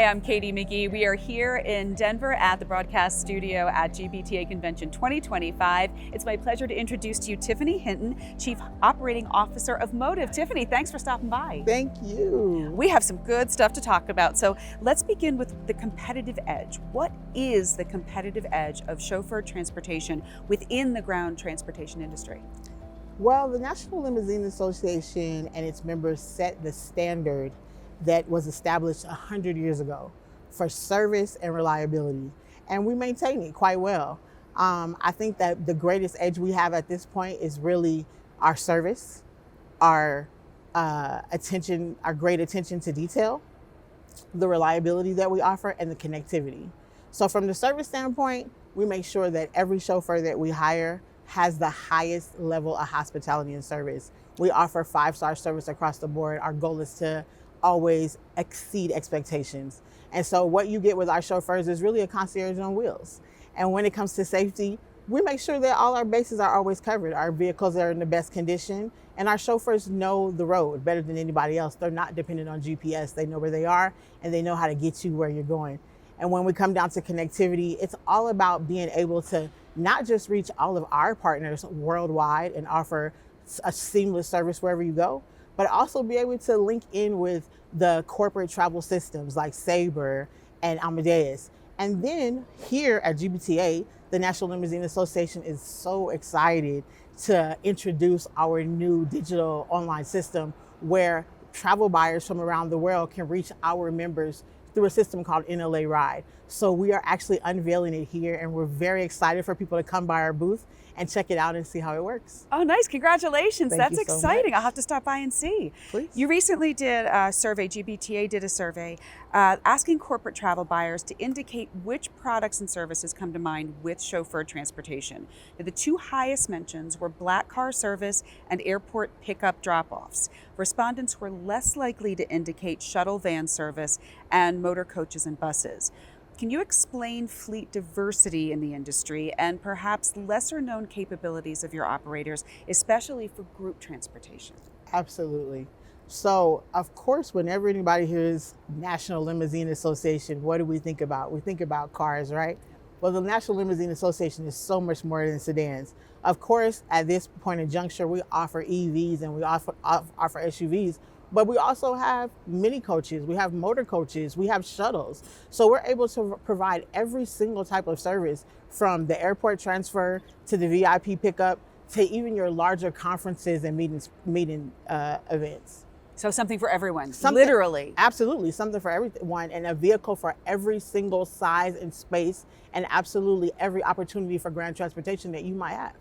Hi, I'm Katie McGee. We are here in Denver at the broadcast studio at GBTA Convention 2025. It's my pleasure to introduce to you Tiffany Hinton, Chief Operating Officer of MOTEV. Tiffany, thanks for stopping by. Thank you. We have some good stuff to talk about. So let's begin with the competitive edge. What is the competitive edge of chauffeur transportation within the ground transportation industry? Well, the National Limousine Association and its members set the standard that was established 100 years ago for service and reliability, and we maintain it quite well. I think that the greatest edge we have at this point is really our service, our attention, our great attention to detail, the reliability that we offer, and the connectivity. So from the service standpoint, we make sure that every chauffeur that we hire has the highest level of hospitality and service. We offer 5-star service across the board. Our goal is to always exceed expectations. And so what you get with our chauffeurs is really a concierge on wheels. And when it comes to safety, we make sure that all our bases are always covered. Our vehicles are in the best condition, and our chauffeurs know the road better than anybody else. They're not dependent on GPS. They know where they are, and they know how to get you where you're going. And when we come down to connectivity, it's all about being able to not just reach all of our partners worldwide and offer a seamless service wherever you go, but also be able to link in with the corporate travel systems like Sabre and Amadeus. And then here at GBTA, the National Limousine Association is so excited to introduce our new digital online system where travel buyers from around the world can reach our members through a system called NLA Ride. So we are actually unveiling it here, and we're very excited for people to come by our booth and check it out and see how it works. Oh, nice. Congratulations. Thank That's you so exciting. much. I'll have to stop by and see. Please. You recently did a survey, GBTA did a survey, asking corporate travel buyers to indicate which products and services come to mind with chauffeur transportation. Now, the two highest mentions were black car service and airport pickup drop-offs. Respondents were less likely to indicate shuttle van service and motor coaches and buses. Can you explain fleet diversity in the industry and perhaps lesser known capabilities of your operators, especially for group transportation? Absolutely. So, of course, whenever anybody hears National Limousine Association, what do we think about? We think about cars, right? Well, the National Limousine Association is so much more than sedans. Of course, at this point in juncture, we offer EVs and we offer SUVs, but we also have mini coaches, we have motor coaches, we have shuttles. So we're able to provide every single type of service, from the airport transfer to the VIP pickup to even your larger conferences and meeting events. So something for everyone, Something, literally. Absolutely, something for everyone, and a vehicle for every single size and space, and absolutely every opportunity for ground transportation that you might have.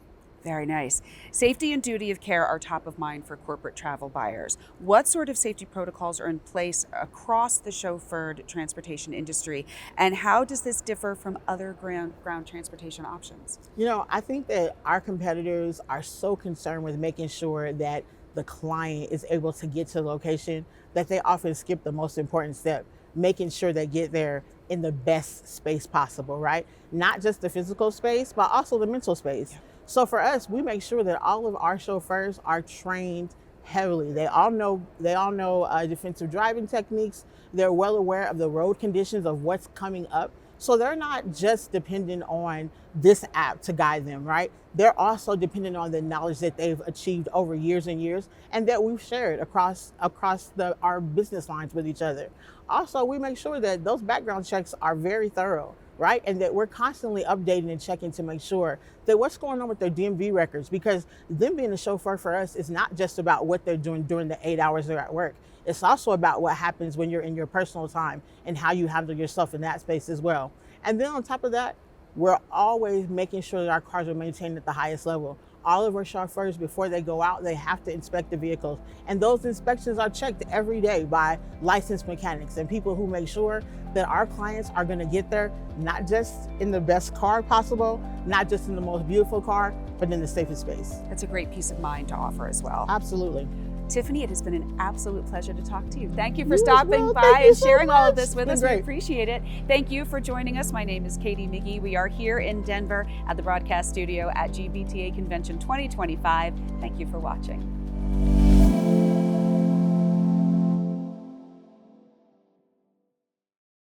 Very nice. Safety and duty of care are top of mind for corporate travel buyers. What sort of safety protocols are in place across the chauffeured transportation industry, and how does this differ from other ground transportation options? You know, I think that our competitors are so concerned with making sure that the client is able to get to the location that they often skip the most important step, making sure they get there in the best space possible, right? Not just the physical space, but also the mental space. Yeah. So for us, we make sure that all of our chauffeurs are trained heavily. They all know defensive driving techniques. They're well aware of the road conditions of what's coming up. So they're not just dependent on this app to guide them, right? They're also dependent on the knowledge that they've achieved over years and years, and that we've shared across our business lines with each other. Also, we make sure that those background checks are very thorough, right? And that we're constantly updating and checking to make sure that what's going on with their DMV records, because them being a chauffeur for us is not just about what they're doing during the 8 hours they're at work. It's also about what happens when you're in your personal time and how you handle yourself in that space as well. And then on top of that, we're always making sure that our cars are maintained at the highest level. All of our chauffeurs, before they go out, they have to inspect the vehicles. And those inspections are checked every day by licensed mechanics and people who make sure that our clients are gonna get there, not just in the best car possible, not just in the most beautiful car, but in the safest space. That's a great peace of mind to offer as well. Absolutely. Tiffany, it has been an absolute pleasure to talk to you. Thank you for stopping by and sharing all of this with us. We appreciate it. Thank you for joining us. My name is Katie McGee. We are here in Denver at the broadcast studio at GBTA Convention 2025. Thank you for watching.